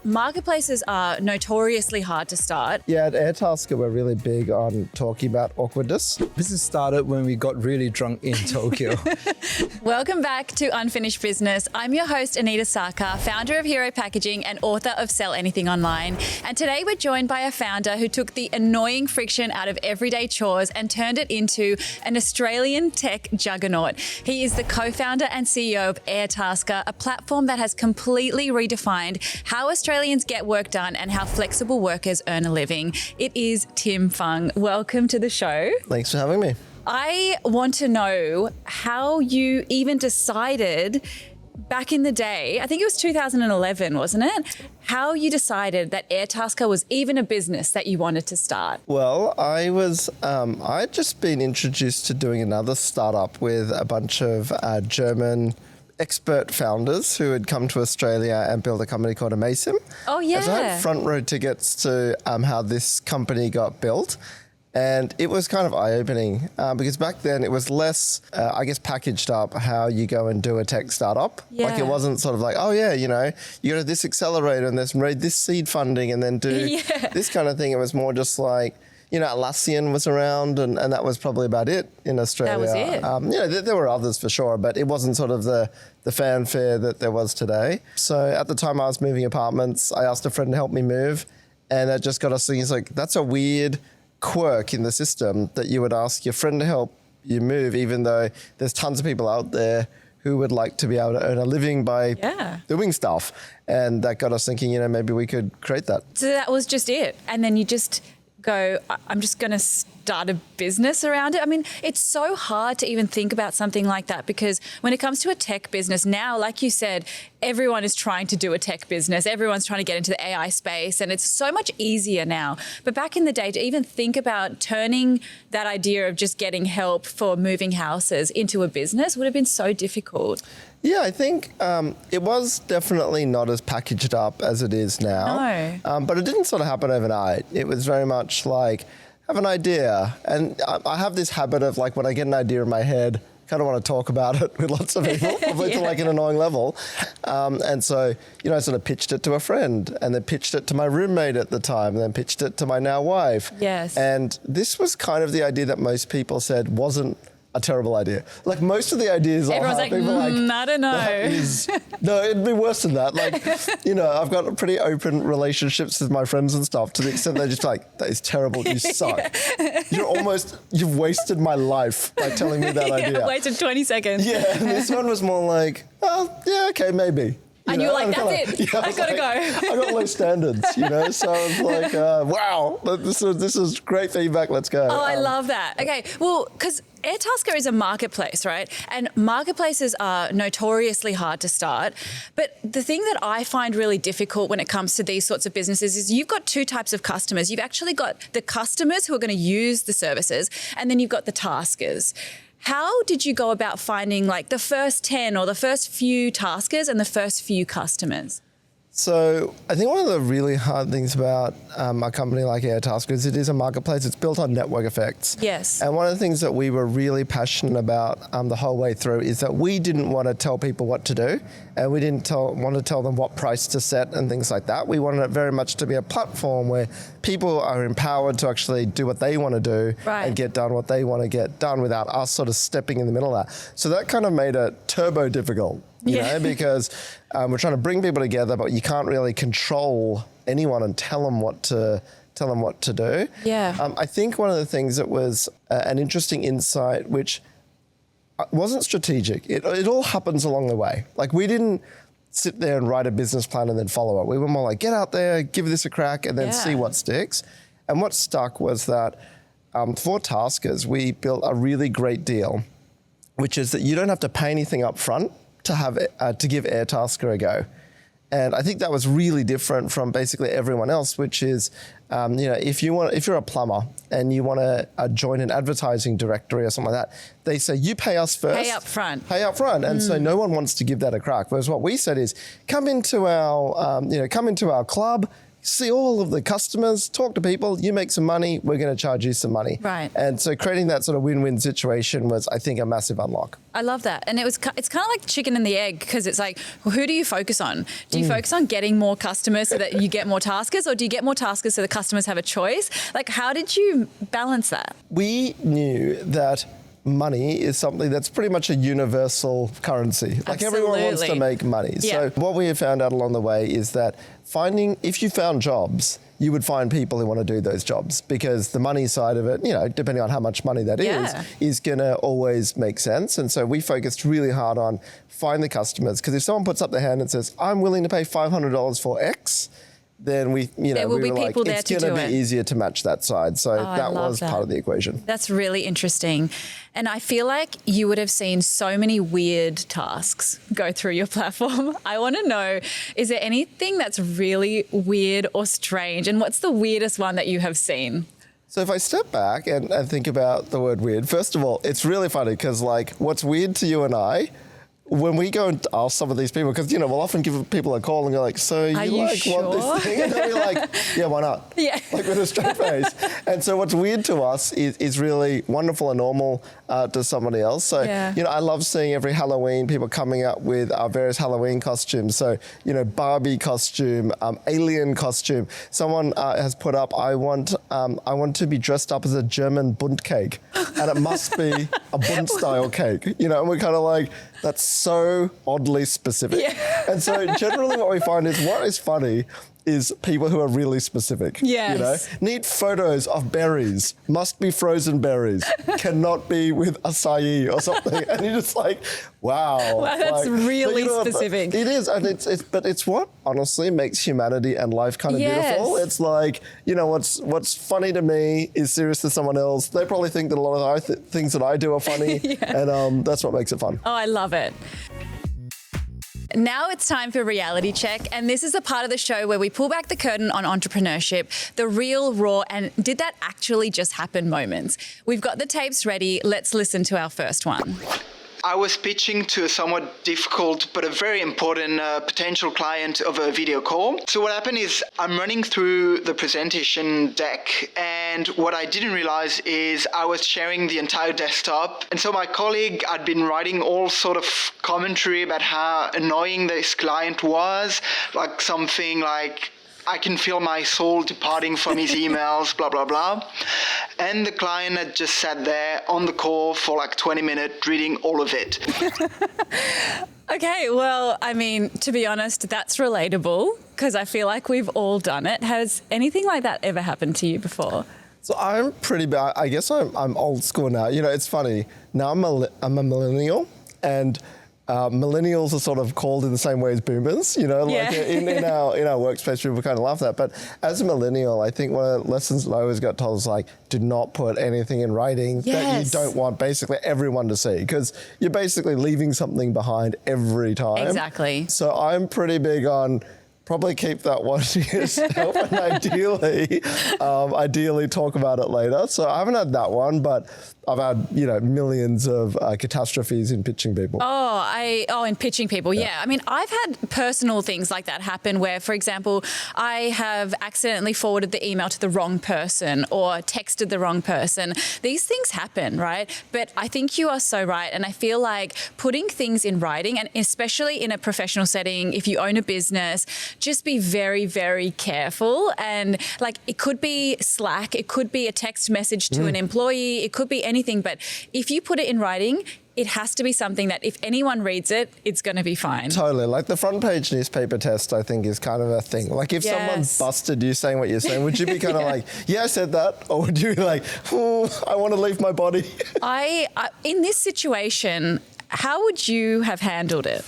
Marketplaces are notoriously hard to start. Yeah, at Airtasker, we're really big on talking about awkwardness. Business started when we got really drunk in Tokyo. Welcome back to Unfinished Business. I'm your host, Anita Sarkar, founder of Hero Packaging and author of Sell Anything Online. And today we're joined by a founder who took the annoying friction out of everyday chores and turned it into an Australian tech juggernaut. He is the co-founder and CEO of Airtasker, a platform that has completely redefined how Australians get work done and how flexible workers earn a living. It is Tim Fung. Welcome to the show. Thanks for having me. I want to know how you even decided back in the day, I think it was 2011, wasn't it? How you decided that Airtasker was even a business that you wanted to start. Well, I'd just been introduced to doing another startup with a bunch of German expert founders who had come to Australia and built a company called Amasim. Oh, yeah. And so I had front row tickets to how this company got built. And it was kind of eye-opening because back then it was less, packaged up how you go and do a tech startup. Yeah. Like it wasn't sort of like, oh yeah, you go to this accelerator and raise this seed funding and then do this kind of thing. It was more just like, Atlassian was around and that was probably about it in Australia. That was it. There were others for sure, but it wasn't sort of the fanfare that there was today. So at the time I was moving apartments, I asked a friend to help me move and it just got us thinking, it's like, that's a weird quirk in the system that you would ask your friend to help you move, even though there's tons of people out there who would like to be able to earn a living by doing stuff. And that got us thinking, maybe we could create that. So that was just it. And then you just go, I'm just going to start a business around it. I mean, it's so hard to even think about something like that because when it comes to a tech business now, like you said, everyone is trying to do a tech business. Everyone's trying to get into the AI space and it's so much easier now. But back in the day, to even think about turning that idea of just getting help for moving houses into a business would have been so difficult. Yeah, I think it was definitely not as packaged up as it is now. No. But it didn't sort of happen overnight. It was very much like, have an idea. And I have this habit of like when I get an idea in my head, kind of want to talk about it with lots of people, probably to like an annoying level. And so, I sort of pitched it to a friend and then pitched it to my roommate at the time and then pitched it to my now wife. Yes. And this was kind of the idea that most people said wasn't a terrible idea. Like most of the ideas everyone's like, I don't know. No, it'd be worse than that. Like, I've got pretty open relationships with my friends and stuff to the extent they're just like, that is terrible, you suck. You've wasted my life by telling me that idea. I've wasted 20 seconds. Yeah, and this one was more like, oh, yeah, okay, maybe. And you were like, that's it. I gotta go. I got low standards, so I was like, wow, this is great feedback. Let's go. Oh, I love that. Okay, well, because Airtasker is a marketplace, right? And marketplaces are notoriously hard to start. But the thing that I find really difficult when it comes to these sorts of businesses is you've got two types of customers. You've actually got the customers who are going to use the services, and then you've got the taskers. How did you go about finding like the first 10 or the first few taskers and the first few customers? So I think one of the really hard things about a company like Airtasker is it is a marketplace. It's built on network effects. Yes. And one of the things that we were really passionate about the whole way through is that we didn't want to tell people what to do and we didn't want to tell them what price to set and things like that. We wanted it very much to be a platform where people are empowered to actually do what they want to do and get done what they want to get done without us sort of stepping in the middle of that. So that kind of made it turbo difficult. Because we're trying to bring people together, but you can't really control anyone and tell them what to do. Yeah. I think one of the things that was an interesting insight, which wasn't strategic, it all happens along the way. Like we didn't sit there and write a business plan and then follow it. We were more like, get out there, give this a crack, and then see what sticks. And what stuck was that for taskers, we built a really great deal, which is that you don't have to pay anything up front to give Airtasker a go. And I think that was really different from basically everyone else, which is, if you're a plumber and you want to join an advertising directory or something like that, they say, you pay us first. Pay up front. Pay up front. And so no one wants to give that a crack. Whereas what we said is, come into our club, see all of the customers, talk to people, you make some money, we're going to charge you some money. Right. And so creating that sort of win-win situation was, I think, a massive unlock. I love that. And it's kind of like chicken and the egg, because it's like, well, who do you focus on? Do you focus on getting more customers so that you get more taskers, or do you get more taskers so the customers have a choice? Like, how did you balance that? We knew that money is something that's pretty much a universal currency. Like everyone wants to make money. Yeah. So what we have found out along the way is that if you found jobs, you would find people who want to do those jobs, because the money side of it, depending on how much money that is going to always make sense. And so we focused really hard on find the customers, because if someone puts up their hand and says, I'm willing to pay $500 for X, then there will be people there to do it. It's going to be easier to match that side. So that was part of the equation. That's really interesting. And I feel like you would have seen so many weird tasks go through your platform. I want to know, is there anything that's really weird or strange? And what's the weirdest one that you have seen? So if I step back and think about the word weird, first of all, it's really funny, because what's weird to you and I, when we go and ask some of these people, because, we'll often give people a call and go like, so you want this thing? And they'll be like, yeah, why not? Yeah. Like with a straight face. And so what's weird to us is really wonderful and normal to somebody else. So, I love seeing every Halloween people coming up with our various Halloween costumes. So, Barbie costume, alien costume. Someone has put up, I want to be dressed up as a German bundt cake. And it must be a bundt style cake. And we're kind of like, that's so oddly specific. Yeah. And so generally what we find is what is funny is people who are really specific. Yes. Need photos of berries, must be frozen berries, cannot be with acai or something. And you're just like, wow. That's really specific. It is, and but it's what honestly makes humanity and life kind of beautiful. It's like, what's funny to me is serious to someone else. They probably think that a lot of the things that I do are funny, and that's what makes it fun. Oh, I love it. Now it's time for reality check, and this is a part of the show where we pull back the curtain on entrepreneurship, the real, raw, and did that actually just happen moments. We've got the tapes ready. Let's listen to our first one. I was pitching to a somewhat difficult but a very important potential client of a video call. So what happened is I'm running through the presentation deck, and what I didn't realize is I was sharing the entire desktop. And so my colleague had been writing all sort of commentary about how annoying this client was, like something like, I can feel my soul departing from his emails, blah, blah, blah. And the client had just sat there on the call for like 20 minutes reading all of it. Okay, well, I mean, to be honest, that's relatable, because I feel like we've all done it. Has anything like that ever happened to you before? So I'm pretty bad. I guess I'm old school now. It's funny. Now I'm a millennial, and millennials are sort of called in the same way as boomers, in our workspace, people kind of laugh at that. But as a millennial, I think one of the lessons that I always got told is like, do not put anything in writing that you don't want basically everyone to see, because you're basically leaving something behind every time. Exactly. So I'm pretty big on probably keep that one to yourself, and ideally talk about it later. So I haven't had that one, but I've had, millions of catastrophes in pitching people. In pitching people, yeah. I mean, I've had personal things like that happen where, for example, I have accidentally forwarded the email to the wrong person or texted the wrong person. These things happen, right? But I think you are so right. And I feel like putting things in writing, and especially in a professional setting, if you own a business, just be very, very careful. And like, it could be Slack, it could be a text message to an employee, it could be anything. But if you put it in writing, it has to be something that if anyone reads it, it's going to be fine. Totally. Like the front page newspaper test, I think, is kind of a thing. Like if someone busted you saying what you're saying, would you be kind of like, yeah, I said that? Or would you be like, I want to leave my body? In this situation, how would you have handled it?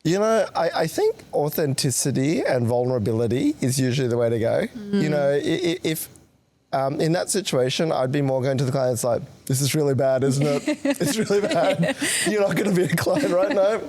I think authenticity and vulnerability is usually the way to go. If in that situation, I'd be more going to the clients like, this is really bad, isn't it? It's really bad. You're not going to be a client right now.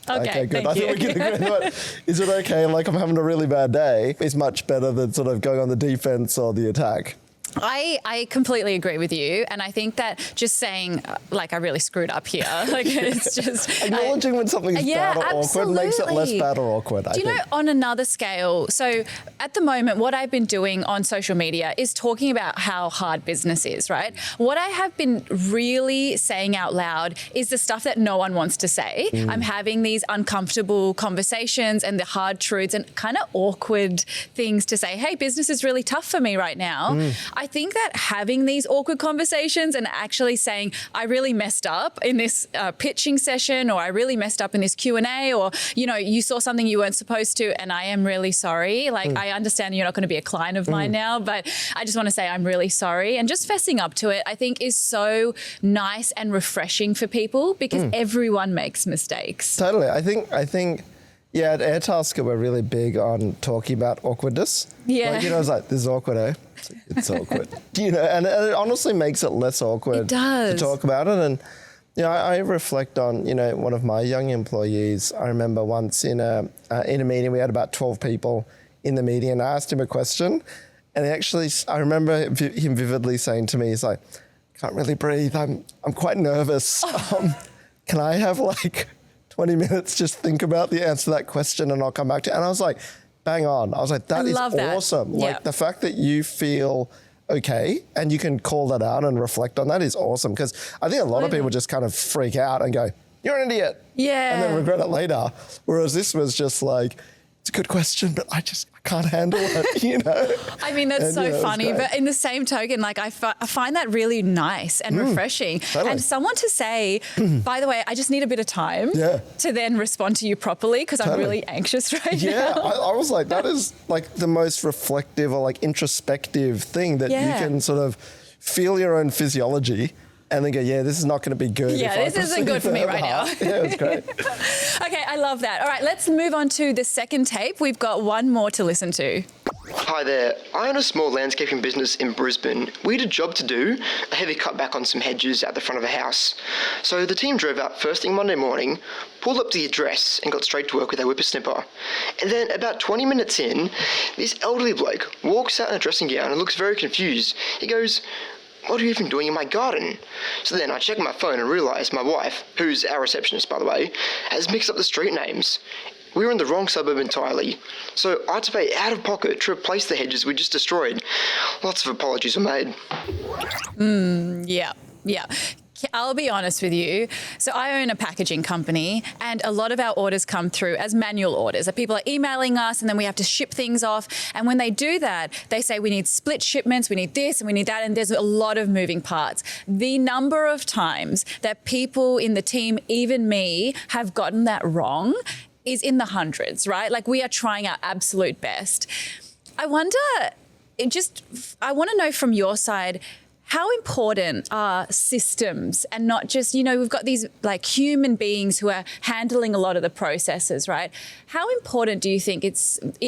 Okay, good. I think we can agree on that. Is it okay? Like I'm having a really bad day. It's much better than sort of going on the defense or the attack. I completely agree with you. And I think that just saying, like, I really screwed up here, like, it's just... Acknowledging when something's bad or awkward makes it less bad or awkward, I think. Do you know, on another scale, so at the moment, what I've been doing on social media is talking about how hard business is, right? What I have been really saying out loud is the stuff that no one wants to say. I'm having these uncomfortable conversations and the hard truths and kind of awkward things to say, hey, business is really tough for me right now. I think that having these awkward conversations and actually saying, I really messed up in this pitching session, or I really messed up in this Q&A, or, you know, you saw something you weren't supposed to and I am really sorry. Like, I understand you're not going to be a client of mine now, but I just want to say I'm really sorry. And just fessing up to it, I think, is so nice and refreshing for people, because everyone makes mistakes. Totally. I think, yeah, at Airtasker, we're really big on talking about awkwardness. Yeah. Like, you know, it's like, this is awkward, eh? It's awkward. You know, and it honestly makes it less awkward to talk about it. And, you know, I reflect on, you know, one of my young employees. I remember once in a meeting, we had about 12 people in the meeting, and I asked him a question. And he actually, I remember him vividly saying to me, he's like, can't really breathe. I'm quite nervous. Can I have like 20 minutes just think about the answer to that question and I'll come back to it? And I was like, bang on. I was like, that is awesome. Yeah. Like, the fact that you feel okay and you can call that out and reflect on that is awesome, because I think a lot of people just kind of freak out and go, you're an idiot. Yeah. And then regret it later. Whereas this was just like, it's a good question, but I can't handle it, you know? I mean, that's so funny. But in the same token, like, I find that really nice and refreshing. Totally. And someone to say, by the way, I just need a bit of time to then respond to you properly, because I'm really anxious right now. Yeah, I was like, that is like the most reflective or like introspective thing that you can sort of feel your own physiology and then go, yeah, this is not going to be good. Yeah, this isn't good for me right now. Yeah, it's great. Okay, I love that. All right, let's move on to the second tape. We've got one more to listen to. Hi there. I own a small landscaping business in Brisbane. We had a job to do, a heavy cutback on some hedges at the front of a house. So the team drove out first thing Monday morning, pulled up to the address and got straight to work with our whippersnipper. And then about 20 minutes in, this elderly bloke walks out in a dressing gown and looks very confused. He goes, what are you even doing in my garden? So then I check my phone and realise my wife, who's our receptionist by the way, has mixed up the street names. We were in the wrong suburb entirely, so I had to pay out of pocket to replace the hedges we just destroyed. Lots of apologies were made. Yeah. I'll be honest with you. So I own a packaging company, and a lot of our orders come through as manual orders. So people are emailing us and then we have to ship things off. And when they do that, they say we need split shipments, we need this and we need that. And there's a lot of moving parts. The number of times that people in the team, even me, have gotten that wrong is in the hundreds, right? Like, we are trying our absolute best. I want to know from your side, how important are systems, and not just, you know, we've got these like human beings who are handling a lot of the processes, right? How important do you think it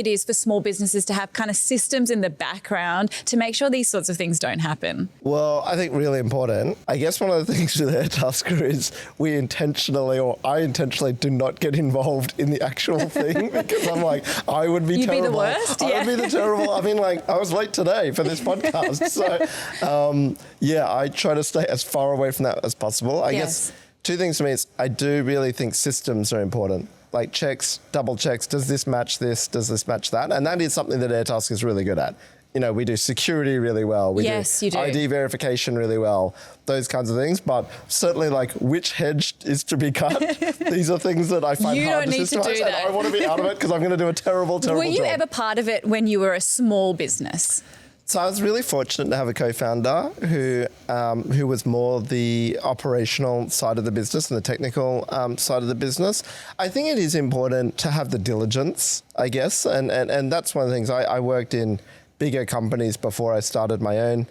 is for small businesses to have kind of systems in the background to make sure these sorts of things don't happen? Well, I think really important. I guess one of the things with Airtasker is I intentionally do not get involved in the actual thing, because I'm like, I would be terrible. You'd be the worst? I would be the terrible. I mean, like, I was late today for this podcast. So, yeah, I try to stay as far away from that as possible. I guess two things for me is I do really think systems are important. Like checks, double checks, does this match this, does this match that? And that is something that Airtasker is really good at. You know, we do security really well. We do ID verification really well, those kinds of things. But certainly, like, which hedge is to be cut, these are things that I find hard to systemize. And I want to be out of it because I'm going to do a terrible job. Were you ever part of it when you were a small business? So I was really fortunate to have a co-founder who was more the operational side of the business and the technical side of the business. I think it is important to have the diligence, I guess, and that's one of the things. I worked in bigger companies before I started my own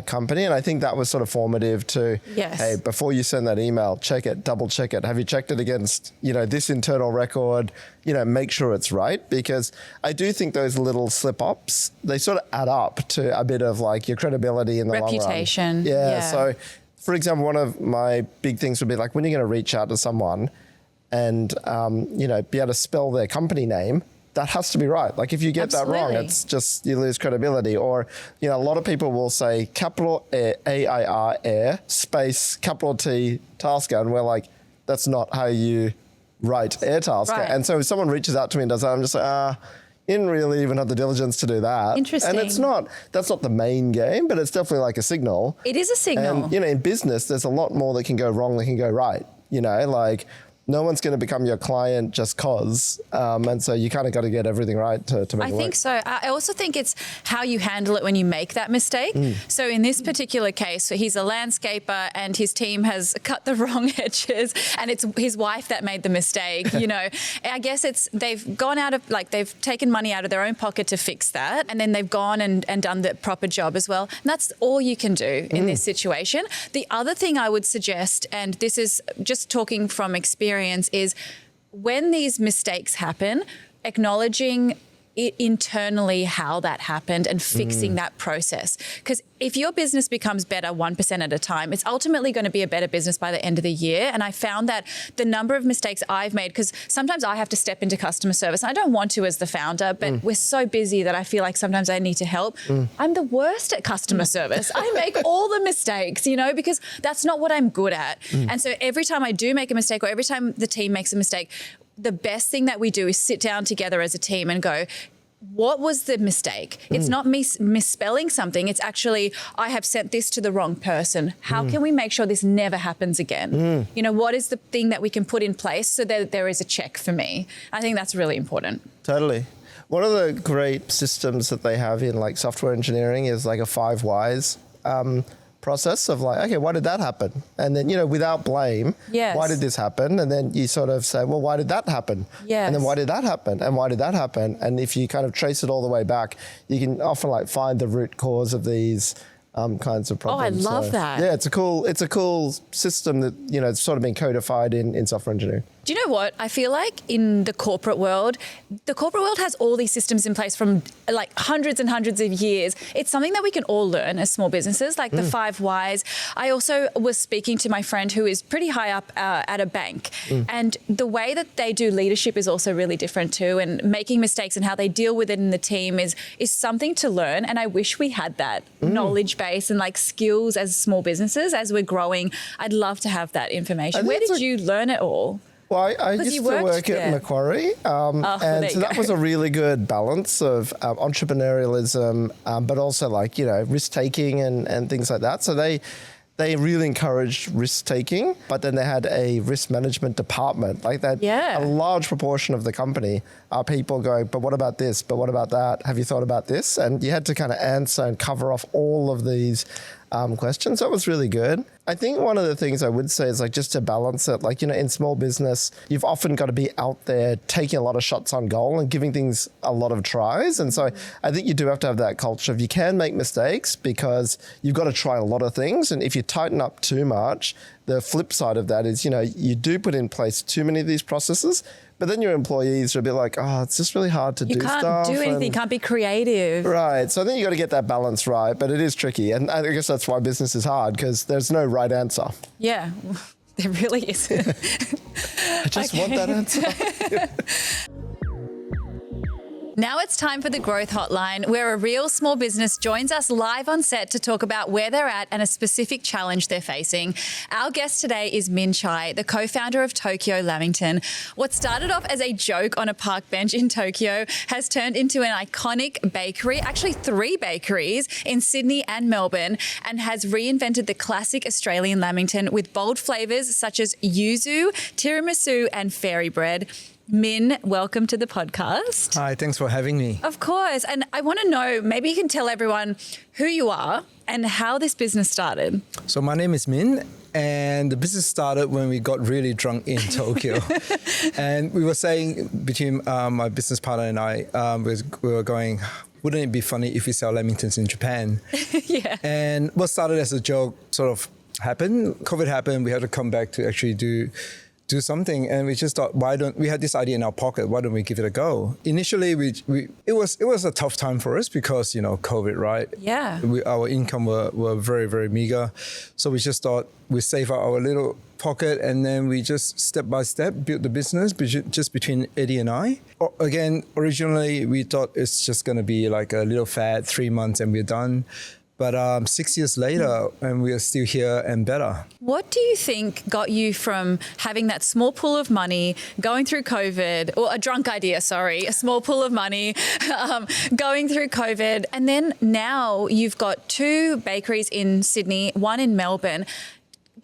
company, and I think that was sort of formative to, hey, before you send that email, check it, double check it. Have you checked it against, you know, this internal record? You know, make sure it's right, because I do think those little slip-ups, they sort of add up to a bit of like your credibility in the long run. Reputation. Yeah. So, for example, one of my big things would be like when you're going to reach out to someone and, you know, be able to spell their company name that has to be right. Like if you get that wrong, Absolutely. it's just, you lose credibility. Or, you know, a lot of people will say capital AIR, air, space, capital T, tasker. And we're like, that's not how you write Airtasker. Right. And so if someone reaches out to me and does that, I'm just like, you didn't really even have the diligence to do that. Interesting. And that's not the main game, but it's definitely like a signal. It is a signal. And, you know, in business, there's a lot more that can go wrong than can go right. You know, like no one's going to become your client just cause. And so you kind of got to get everything right to make it work. I think so. I also think it's how you handle it when you make that mistake. So in this particular case, he's a landscaper and his team has cut the wrong edges and it's his wife that made the mistake. You know, I guess they've gone out of, like, they've taken money out of their own pocket to fix that. And then they've gone and done the proper job as well. And that's all you can do in this situation. The other thing I would suggest, and this is just talking from experience, is when these mistakes happen, acknowledging it internally how that happened and fixing that process. Because if your business becomes better 1% at a time, it's ultimately going to be a better business by the end of the year. And I found that the number of mistakes I've made, because sometimes I have to step into customer service. And I don't want to as the founder, but we're so busy that I feel like sometimes I need to help. I'm the worst at customer service. I make all the mistakes, you know, because that's not what I'm good at. And so every time I do make a mistake or every time the team makes a mistake, the best thing that we do is sit down together as a team and go, what was the mistake? It's not me misspelling something. It's actually, I have sent this to the wrong person. How can we make sure this never happens again? You know, what is the thing that we can put in place so that there is a check for me? I think that's really important. Totally. One of the great systems that they have in like software engineering is like a 5 whys process of like, okay, why did that happen? And then, you know, without blame, Yes. why did this happen? And then you sort of say, well, why did that happen? Yes. And then why did that happen? And why did that happen? And if you kind of trace it all the way back, you can often like find the root cause of these kinds of problems. love that. Yeah, it's a cool system that, you know, it's sort of been codified in software engineering. Do you know what? I feel like in the corporate world has all these systems in place from like hundreds and hundreds of years. It's something that we can all learn as small businesses, like the 5 whys. I also was speaking to my friend who is pretty high up at a bank, and the way that they do leadership is also really different too. And making mistakes and how they deal with it in the team is something to learn. And I wish we had that knowledge base and like skills as small businesses as we're growing. I'd love to have that information. Where did you learn it all? Well, I used you to worked work there. at Macquarie, and there so you that go. was a really good balance of entrepreneurialism, but also like, you know, risk-taking and things like that. So they really encouraged risk-taking, but then they had a risk management department. Like that, a large proportion of the company are people going, but what about this? But what about that? Have you thought about this? And you had to kind of answer and cover off all of these questions. That was really good. I think one of the things I would say is like just to balance it, like, you know, in small business, you've often got to be out there taking a lot of shots on goal and giving things a lot of tries. And so I think you do have to have that culture of you can make mistakes because you've got to try a lot of things. And if you tighten up too much, the flip side of that is, you know, you do put in place too many of these processes, but then your employees are a bit like, oh, it's just really hard to do stuff. You can't do anything, you can't be creative. Right. So I think you got to get that balance right, but it is tricky. And I guess that's why business is hard, because there's no right answer. Yeah, there really is. I just want that answer. Now it's time for the Growth Hotline, where a real small business joins us live on set to talk about where they're at and a specific challenge they're facing. Our guest today is Min Chai, the co-founder of Tokyo Lamington. What started off as a joke on a park bench in Tokyo has turned into an iconic bakery, actually 3 bakeries in Sydney and Melbourne, and has reinvented the classic Australian Lamington with bold flavours such as yuzu, tiramisu and fairy bread. Min, welcome to the podcast. Hi, thanks for having me. Of course. And I want to know, maybe you can tell everyone who you are and how this business started. So my name is Min, and the business started when we got really drunk in Tokyo. And we were saying between my business partner and I, we were going, wouldn't it be funny if we sell Lamingtons in Japan? Yeah. And what started as a joke sort of happened. COVID happened. We had to come back to actually do something, and we just thought, we had this idea in our pocket, why don't we give it a go? Initially, it was a tough time for us because, you know, COVID, right? Yeah. Our income were very, very meager. So we just thought we'd save our little pocket, and then we just step by step built the business just between Eddie and I. Again, originally we thought it's just going to be like a little fad, 3 months and we're done. But 6 years later, and we are still here and better. What do you think got you from having that small pool of money, going through COVID, or a drunk idea, sorry, a small pool of money, going through COVID, and then now you've got 2 bakeries in Sydney, 1 in Melbourne.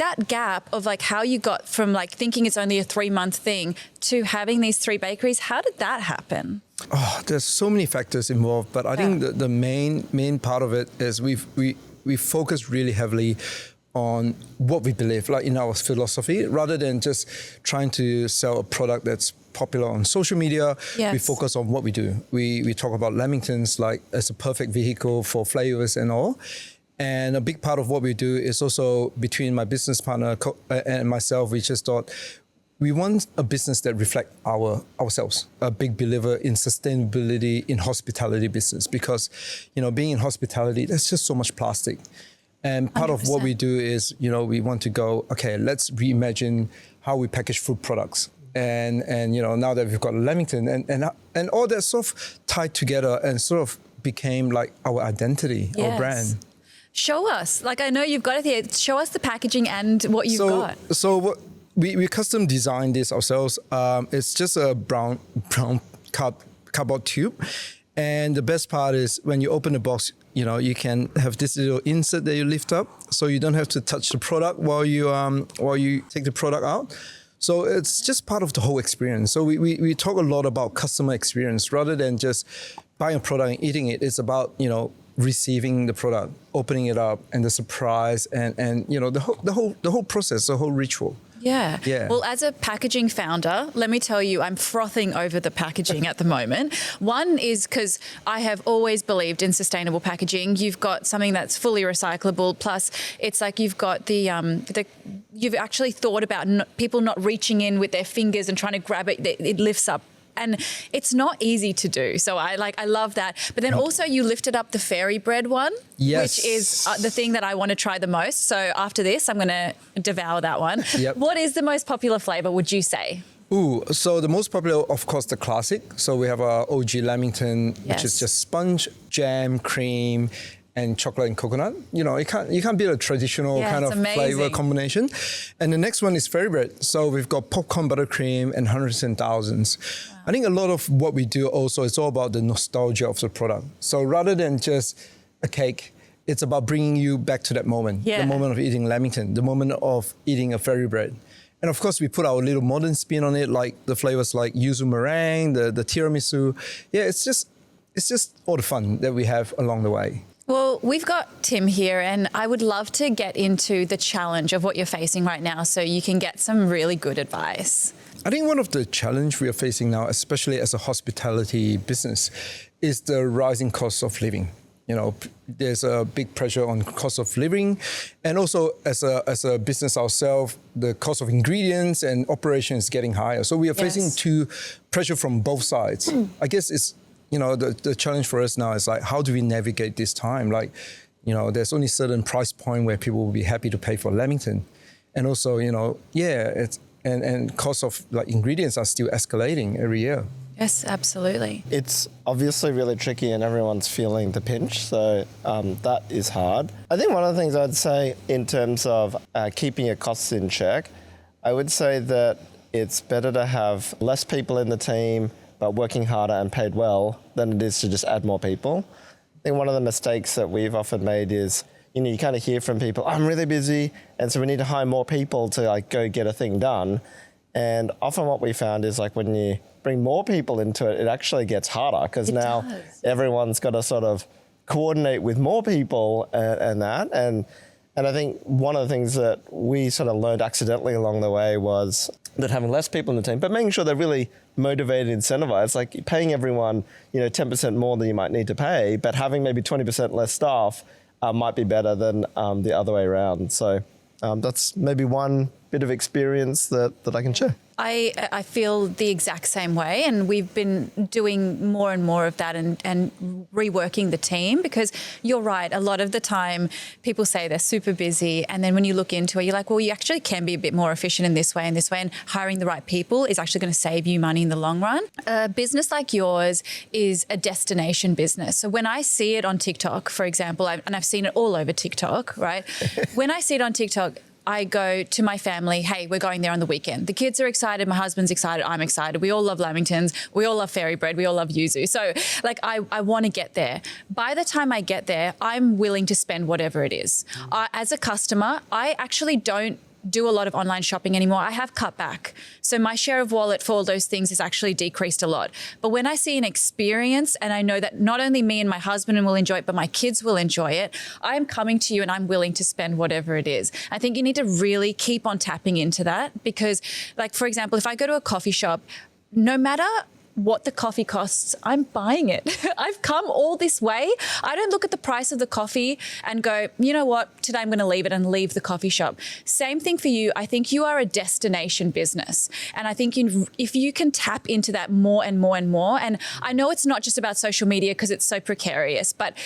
That gap of like how you got from like thinking it's only a 3-month thing to having these 3 bakeries, how did that happen? Oh, there's so many factors involved, but I think the main part of it is we focus really heavily on what we believe, like in our philosophy, rather than just trying to sell a product that's popular on social media. Yes. We focus on what we do. We talk about Lamingtons like as a perfect vehicle for flavors and all. And a big part of what we do is also between my business partner and myself, we just thought we want a business that reflects ourselves, a big believer in sustainability in hospitality business, because, being in hospitality, there's just so much plastic. And part 100%. Of what we do is, we want to go, okay, let's reimagine how we package food products. And now that we've got Lamington and all that sort of tied together and sort of became like our identity, our brand. Show us. Like, I know you've got it here. Show us the packaging and what you've got. So we custom designed this ourselves. It's just a brown cardboard tube. And the best part is when you open the box, you can have this little insert that you lift up, so you don't have to touch the product while you take the product out. So it's just part of the whole experience. So we talk a lot about customer experience rather than just buying a product and eating it. It's about, receiving the product, opening it up, and the surprise, and the whole process, the whole ritual. Yeah. Yeah. Well, as a packaging founder, let me tell you, I'm frothing over the packaging at the moment. One is because I have always believed in sustainable packaging. You've got something that's fully recyclable. Plus, it's like you've got you've actually thought about people not reaching in with their fingers and trying to grab it. It lifts up. And it's not easy to do. So I love that. But then also you lifted up the fairy bread one, yes. which is the thing that I want to try the most. So after this, I'm going to devour that one. Yep. What is the most popular flavor, would you say? So the most popular, of course, the classic. So we have our OG Lamington, which is just sponge, jam, cream, and chocolate and coconut. You can't beat a traditional kind of flavor combination. And the next one is fairy bread. So we've got popcorn buttercream and hundreds and thousands. Wow. I think a lot of what we do also is all about the nostalgia of the product. So rather than just a cake, it's about bringing you back to that moment, the moment of eating Lamington, the moment of eating a fairy bread. And of course, we put our little modern spin on it, like the flavors like yuzu meringue, the tiramisu. Yeah, it's just all the fun that we have along the way. Well, we've got Tim here, and I would love to get into the challenge of what you're facing right now so you can get some really good advice. I think one of the challenge we are facing now, especially as a hospitality business, is the rising cost of living. There's a big pressure on cost of living, and also as a business ourselves, the cost of ingredients and operation is getting higher. So we are facing pressure from both sides. I guess it's the challenge for us now is like, how do we navigate this time? Like, there's only certain price point where people will be happy to pay for Lamington, and also it's and cost of like ingredients are still escalating every year. Yes, absolutely. It's obviously really tricky and everyone's feeling the pinch, so that is hard. I think one of the things I'd say in terms of keeping your costs in check, I would say that it's better to have less people in the team but working harder and paid well than it is to just add more people. I think one of the mistakes that we've often made is, you kind of hear from people, I'm really busy, and so we need to hire more people to like go get a thing done. And often what we found is like when you bring more people into it, it actually gets harder because now everyone's got to sort of coordinate with more people and that. And I think one of the things that we sort of learned accidentally along the way was that having less people in the team, but making sure they're really motivated, incentivized, like paying everyone, 10% more than you might need to pay, but having maybe 20% less staff might be better than the other way around. So that's maybe one bit of experience that I can share. I feel the exact same way, and we've been doing more and more of that and reworking the team, because you're right, a lot of the time people say they're super busy, and then when you look into it, you're like, well, you actually can be a bit more efficient in this way and this way, and hiring the right people is actually going to save you money in the long run. A business like yours is a destination business. So when I see it on TikTok, for example, and I've seen it all over TikTok, right? When I see it on TikTok, I go to my family, hey, we're going there on the weekend. The kids are excited, my husband's excited, I'm excited. We all love Lamingtons, we all love fairy bread, we all love yuzu. So like I want to get there. By the time I get there, I'm willing to spend whatever it is. As a customer, I actually don't do a lot of online shopping anymore. I have cut back. So my share of wallet for all those things has actually decreased a lot. But when I see an experience and I know that not only me and my husband will enjoy it, but my kids will enjoy it, I'm coming to you and I'm willing to spend whatever it is. I think you need to really keep on tapping into that, because like, for example, if I go to a coffee shop, no matter what the coffee costs, I'm buying it. I've come all this way. I don't look at the price of the coffee and go, you know what, today I'm going to leave it and leave the coffee shop. Same thing for you. I think you are a destination business. And I think if you can tap into that more and more and more, and I know it's not just about social media because it's so precarious, but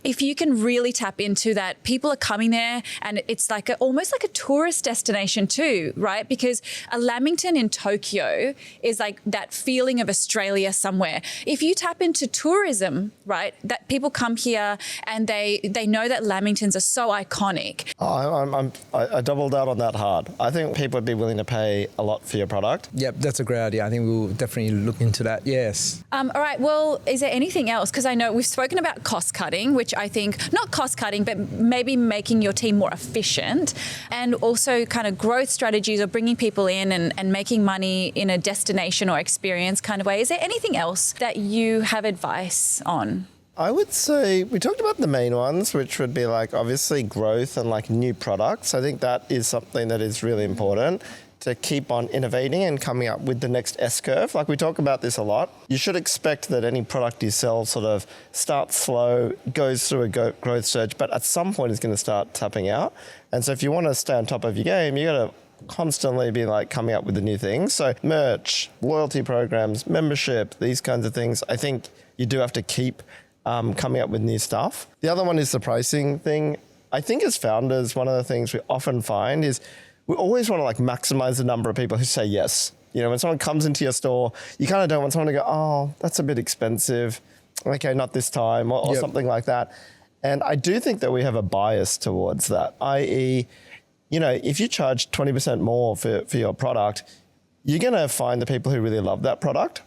if you can really tap into that, people are coming there and it's like almost like a tourist destination too, right? Because a Lamington in Tokyo is like that feeling of Australia somewhere. If you tap into tourism, right, that people come here and they know that Lamingtons are so iconic. I doubled out on that hard. I think people would be willing to pay a lot for your product. Yep, that's a great idea. I think we'll definitely look into that. Yes. All right. Well, is there anything else? Because I know we've spoken about cost cutting, which I think, not cost cutting, but maybe making your team more efficient, and also kind of growth strategies or bringing people in and making money in a destination or experience kind of way. Is there anything else that you have advice on? I would say we talked about the main ones, which would be like obviously growth and like new products. I think that is something that is really important, to keep on innovating and coming up with the next S-curve. Like we talk about this a lot. You should expect that any product you sell sort of starts slow, goes through a growth surge, but at some point it's going to start tapping out. And so if you want to stay on top of your game, you got to constantly be like coming up with the new things. So merch, loyalty programs, membership, these kinds of things. I think you do have to keep coming up with new stuff. The other one is the pricing thing. I think as founders, one of the things we often find is we always want to like maximize the number of people who say yes. You know, when someone comes into your store, you kind of don't want someone to go, oh, that's a bit expensive. Okay, not this time, or something like that. And I do think that we have a bias towards that, i.e., you know, if you charge 20% more for your product, you're going to find the people who really love that product.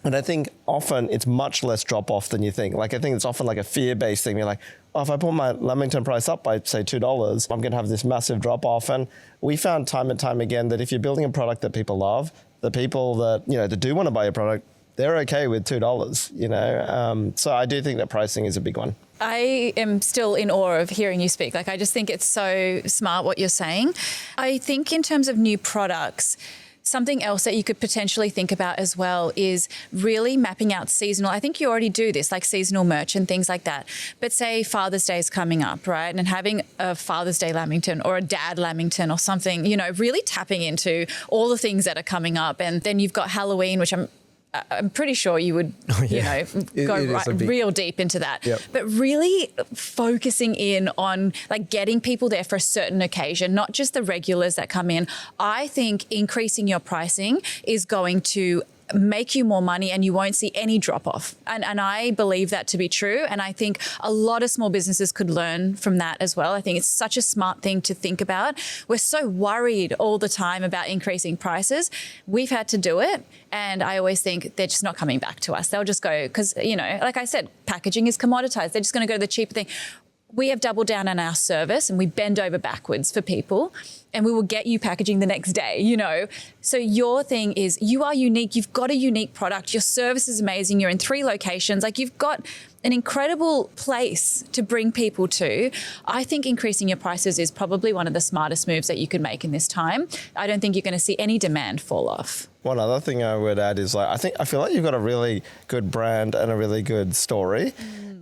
And I think often it's much less drop off than you think. Like I think it's often like a fear-based thing. You're like, oh, if I put my Lamington price up by say $2, I'm going to have this massive drop off. And we found time and time again that if you're building a product that people love, the people that, you know, that do want to buy your product, they're okay with $2, you know. So I do think that pricing is a big one. I am still in awe of hearing you speak. Like, I just think it's so smart what you're saying. I think in terms of new products, something else that you could potentially think about as well is really mapping out seasonal. I think you already do this, like seasonal merch and things like that. But say Father's Day is coming up, right? And having a Father's Day Lamington or a Dad Lamington or something, you know, really tapping into all the things that are coming up. And then you've got Halloween, which I'm pretty sure you would, you know, go real deep into that. Yep. But really focusing in on like getting people there for a certain occasion, not just the regulars that come in. I think increasing your pricing is going to make you more money and you won't see any drop off. And I believe that to be true. And I think a lot of small businesses could learn from that as well. I think it's such a smart thing to think about. We're so worried all the time about increasing prices. We've had to do it. And I always think they're just not coming back to us. They'll just go, because, you know, like I said, packaging is commoditized. They're just going to go to the cheaper thing. We have doubled down on our service and we bend over backwards for people, and we will get you packaging the next day, you know. So your thing is you are unique. You've got a unique product. Your service is amazing. You're in 3 locations. Like, you've got an incredible place to bring people to. I think increasing your prices is probably one of the smartest moves that you could make in this time. I don't think you're going to see any demand fall off. One other thing I would add is like, I feel like you've got a really good brand and a really good story.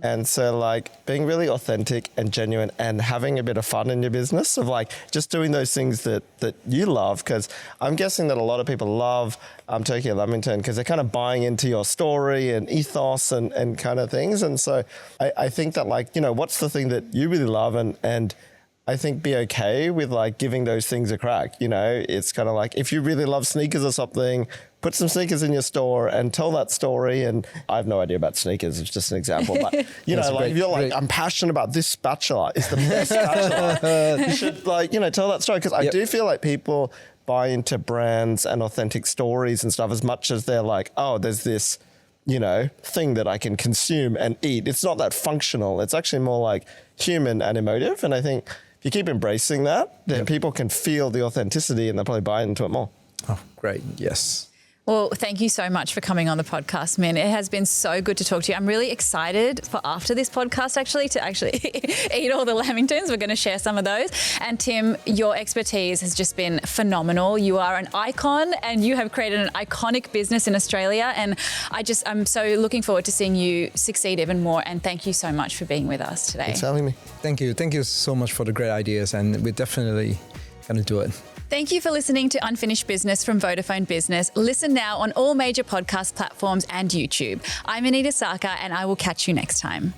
And so like being really authentic and genuine and having a bit of fun in your business of like just doing those things that you love, because I'm guessing that a lot of people love Tokyo Lamington because they're kind of buying into your story and ethos and kind of things. And so I think that like, you know, what's the thing that you really love and I think be okay with like giving those things a crack. You know, it's kind of like if you really love sneakers or something, put some sneakers in your store and tell that story. And I have no idea about sneakers. It's just an example. But, you know, like if you're like, I'm passionate about this spatula. It's the best spatula. You should like, you know, tell that story. Because I do feel like people buy into brands and authentic stories and stuff as much as they're like, oh, there's this, you know, thing that I can consume and eat. It's not that functional. It's actually more like human and emotive. And I think if you keep embracing that, then people can feel the authenticity and they'll probably buy into it more. Oh, great. Yes. Well, thank you so much for coming on the podcast, Min. It has been so good to talk to you. I'm really excited for after this podcast to eat all the lamingtons. We're going to share some of those. And Tim, your expertise has just been phenomenal. You are an icon and you have created an iconic business in Australia. And I'm so looking forward to seeing you succeed even more. And thank you so much for being with us today. Thanks for having me. Thank you. Thank you so much for the great ideas. And we're definitely going to do it. Thank you for listening to Unfinished Business from Vodafone Business. Listen now on all major podcast platforms and YouTube. I'm Anita Sarkar and I will catch you next time.